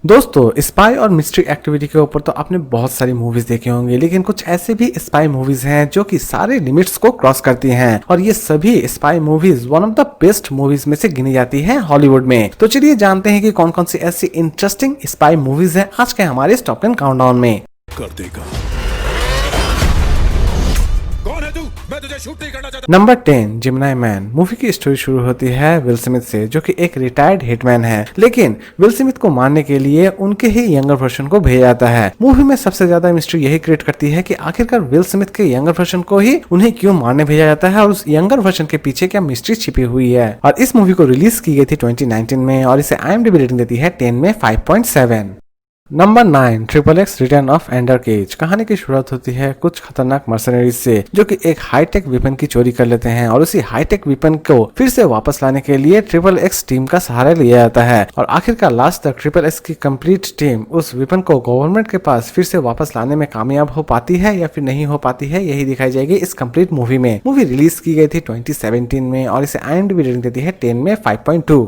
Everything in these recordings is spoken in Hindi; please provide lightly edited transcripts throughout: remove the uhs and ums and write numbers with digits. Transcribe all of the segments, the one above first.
दोस्तों, स्पाई और मिस्ट्री एक्टिविटी के ऊपर तो आपने बहुत सारी मूवीज देखी होंगी, लेकिन कुछ ऐसे भी स्पाई मूवीज हैं जो कि सारे लिमिट्स को क्रॉस करती हैं और ये सभी spy movies one of the best movies में से गिनी जाती हैं हॉलीवुड में। तो चलिए जानते हैं कि कौन कौन सी ऐसी इंटरेस्टिंग स्पाई मूवीज हैं आज के हमारे इस टॉप 10 काउंटडाउन में। कर देगा। कौन है तू? मैं तुझे शूट नहीं करना चाहता। Number 10 जिमनाई man. मूवी की स्टोरी शुरू होती है विल स्मिथ से, जो कि एक रिटायर्ड हिटमैन है, लेकिन विल स्मिथ को मारने के लिए उनके ही यंगर वर्जन को भेजा जाता है। मूवी में सबसे ज्यादा मिस्ट्री यही क्रिएट करती है कि आखिरकार विल स्मिथ के यंगर वर्जन को ही उन्हें क्यों मारने भेजा जाता है और उस यंगर वर्जन के पीछे क्या मिस्ट्री छिपी हुई है। और इस मूवी को रिलीज की गई थी 2019 में और इसे IMDb रेटिंग देती है 10 में 5.7। Number 9 XXX return of Xander Cage. कहानी की शुरुआत होती है कुछ खतरनाक मर्सनरीज से जो कि एक हाईटेक वेपन की चोरी कर लेते हैं और उसी हाईटेक वेपन को फिर से वापस लाने के लिए XXX टीम का सहारा लिया जाता है। और आखिरकार लास्ट तक XXX की कंप्लीट टीम उस वेपन को गवर्नमेंट के पास फिर से वापस लाने में कामयाब हो पाती है या फिर नहीं हो पाती है, यही दिखाई जाएगी इस कंप्लीट मूवी में। मूवी रिलीज की गई थी 2017 में और इसे IMDb रेटिंग देती है 10 में 5.2।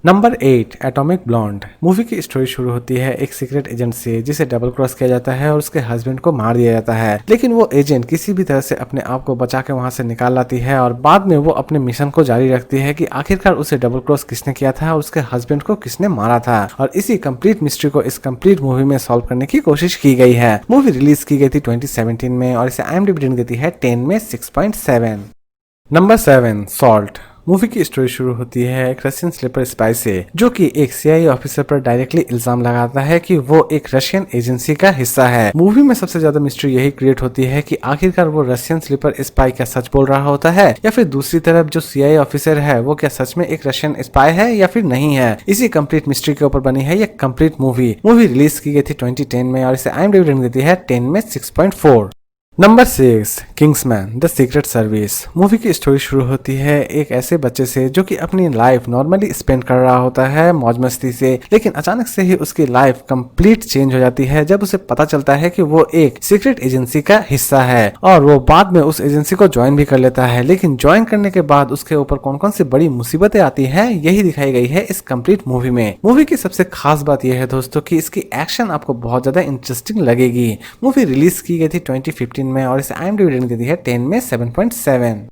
Number 8 atomic blonde. मूवी की स्टोरी शुरू होती है एक सीक्रेट एजेंट से जिसे डबल क्रॉस किया जाता है और उसके हस्बैंड को मार दिया जाता है, लेकिन वो एजेंट किसी भी तरह से अपने आप को बचा के वहां से निकाल लाती है और बाद में वो अपने मिशन को जारी रखती है कि आखिरकार उसे डबल क्रॉस किसने किया था और उसके हस्बैंड को किसने मारा था। और इसी कंप्लीट मिस्ट्री को इस कंप्लीट मूवी में सॉल्व करने की कोशिश की गई है। मूवी रिलीज की गई थी 2017 में और इसे IMDb रेटिंग देती है 10 में 6.7। Number 7 salt. मूवी की स्टोरी शुरू होती है एक रशियन स्लीपर स्पाई से जो कि एक CIA ऑफिसर पर डायरेक्टली इल्जाम लगाता है कि वो एक रशियन एजेंसी का हिस्सा है। मूवी में सबसे ज्यादा मिस्ट्री यही क्रिएट होती है कि आखिरकार वो रशियन स्लीपर स्पाई क्या सच बोल रहा होता है या फिर दूसरी तरफ जो CIA ऑफिसर है वो क्या सच में एक रशियन स्पाई है या फिर नहीं है। इसी कंप्लीट मिस्ट्री के ऊपर बनी है ये कंप्लीट मूवी। मूवी रिलीज की गई थी 2010 में और इसे IMDb रेटिंग देती है 10 में 6.4। Number 6 Kingsman the secret service. Movie की स्टोरी शुरू होती है एक ऐसे बच्चे से जो कि अपनी लाइफ नॉर्मली स्पेंड कर रहा होता है मौज मस्ती से, लेकिन अचानक से ही उसकी लाइफ कंप्लीट चेंज हो जाती है जब उसे पता चलता है कि वो एक सीक्रेट एजेंसी का हिस्सा है और वो बाद में उस एजेंसी को ज्वाइन भी कर लेता है। लेकिन ज्वाइन करने के बाद उसके ऊपर कौन कौन सी बड़ी मुसीबतें आती हैं यही दिखाई गई है इस कंप्लीट मूवी में। मूवी की सबसे खास बात यह है दोस्तों कि इसकी एक्शन आपको बहुत ज्यादा इंटरेस्टिंग लगेगी। मूवी रिलीज की गई थी 2015 में और इसे IMDb रेटिंग देती है 10 में 7.7।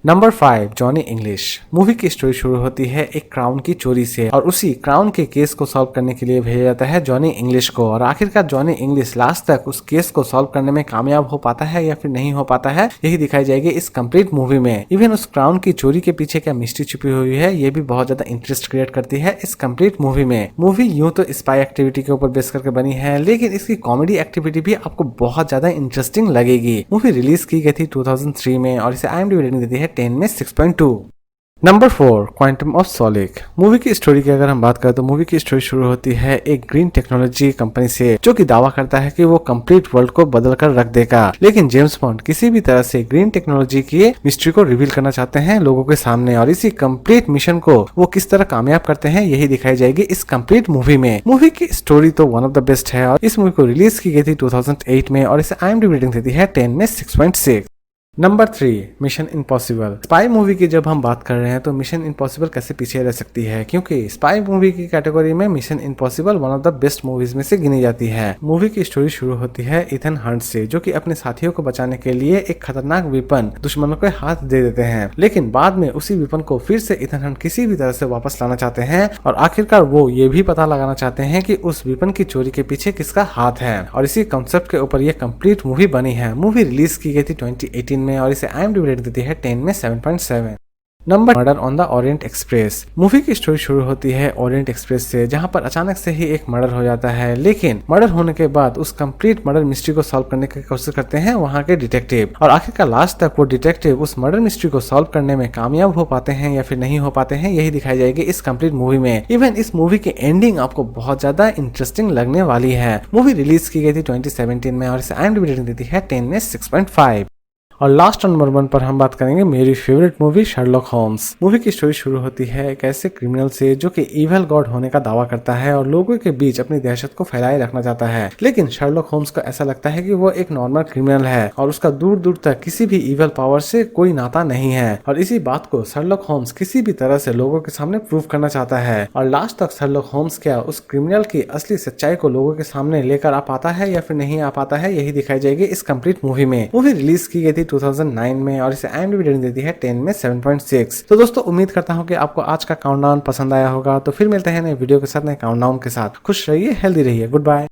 Number 5 Johnny English. मूवी की स्टोरी शुरू होती है एक क्राउन की चोरी से और उसी क्राउन के केस को सॉल्व करने के लिए भेजा जाता है जॉनी इंग्लिश को। और आखिरकार जॉनी इंग्लिश लास्ट तक उस केस को सॉल्व करने में कामयाब हो पाता है या फिर नहीं हो पाता है, यही दिखाई जाएगी इस कंप्लीट मूवी में। इवन उस क्राउन की चोरी के पीछे क्या मिस्ट्री छुपी हुई है ये भी बहुत ज्यादा इंटरेस्ट क्रिएट करती है इस कंप्लीट मूवी में। मूवी यूं तो स्पाई एक्टिविटी के ऊपर बेस करके बनी है, लेकिन इसकी कॉमेडी एक्टिविटी भी आपको बहुत ज्यादा इंटरेस्टिंग लगेगी। मूवी रिलीज की गई थी 2003 में और इसे IMDb रेटिंग देती है 10 में 6.2। Number 4 quantum of solace. Movie की स्टोरी की अगर हम बात करें तो मूवी की स्टोरी शुरू होती है एक ग्रीन टेक्नोलॉजी कंपनी से जो कि दावा करता है कि वो कंप्लीट वर्ल्ड को बदल कर रख देगा, लेकिन जेम्स बॉन्ड किसी भी तरह से ग्रीन टेक्नोलॉजी की मिस्ट्री को रिवील करना चाहते हैं लोगों के सामने और इसी कंप्लीट मिशन को वो किस तरह कामयाब करते हैं यही दिखाई जाएगी इस कंप्लीट मूवी में। मूवी की स्टोरी तो वन ऑफ द बेस्ट है और इस मूवी को रिलीज की गई थी 2008 में और इसे IMDb रेटिंग देती है 10 में 6.6। Number 3 mission impossible. Spy movie की जब हम बात कर रहे हैं तो मिशन इम्पॉसिबल कैसे पीछे रह सकती है, क्योंकि स्पाई मूवी की कैटेगरी में mission impossible one of the best movies में से गिनी जाती है। मूवी की स्टोरी शुरू होती है इथन हंट से जो कि अपने साथियों को बचाने के लिए एक खतरनाक वेपन दुश्मनों के हाथ दे देते हैं, लेकिन बाद में उसी वेपन को फिर से इथन हंट किसी भी तरह से वापस लाना चाहते हैं और आखिरकार वो ये भी पता लगाना चाहते हैं कि उस वेपन की चोरी के पीछे किसका हाथ है और इसी कंसेप्ट के ऊपर ये कंप्लीट मूवी बनी है। मूवी रिलीज की गई थी 2018 में और इसे IMDb रेटिंग देती है 10 में 7.7। Number murder on the Orient express. Movie की स्टोरी शुरू होती है ओरिएंट एक्सप्रेस से जहां पर अचानक से ही एक मर्डर हो जाता है, लेकिन मर्डर होने के बाद उस कंप्लीट मर्डर मिस्ट्री को सॉल्व करने की कोशिश करते हैं वहां के डिटेक्टिव और आखिरकार लास्ट तक वो डिटेक्टिव उस मर्डर मिस्ट्री को सॉल्व करने में कामयाब हो पाते हैं या फिर नहीं हो पाते हैं, यही दिखाई जाएगी इस कंप्लीट मूवी में। इवन इस मूवी की एंडिंग आपको बहुत ज्यादा इंटरेस्टिंग लगने वाली है। मूवी रिलीज की गई थी 2017 में और इसे IMDb रेटिंग देती है 10 में 6.5। और लास्ट नंबर 1 पर हम बात करेंगे मेरी favourite movie Sherlock Holmes. Movie की स्टोरी शुरू होती है एक ऐसे क्रिमिनल से जो कि इविल गॉड होने का दावा करता है और लोगों के बीच अपनी दहशत को फैलाए रखना चाहता है। लेकिन शर्लॉक होम्स को ऐसा लगता है कि वो एक नॉर्मल क्रिमिनल है और उसका दूर दूर तक किसी भी इविल पावर से कोई नाता नहीं है। और इसी बात को शर्लॉक होम्स किसी भी तरह से लोगों के सामने प्रूव करना चाहता है। और लास्ट तक शर्लॉक होम्स क्या उस क्रिमिनल की असली सच्चाई को लोगों के सामने लेकर आ पाता है या फिर नहीं आ पाता है, यही दिखाई जाएगी इस कंप्लीट मूवी में। मूवी रिलीज की गई थी 2009 में और इसे IMDb रेटिंग देती है 10 में 7.6। तो दोस्तों उम्मीद करता हूँ कि आपको आज का काउंटडाउन पसंद आया होगा। तो फिर मिलते हैं नए वीडियो के साथ, नए काउंटडाउन के साथ। खुश रहिए, हेल्दी रहिए, गुड बाय।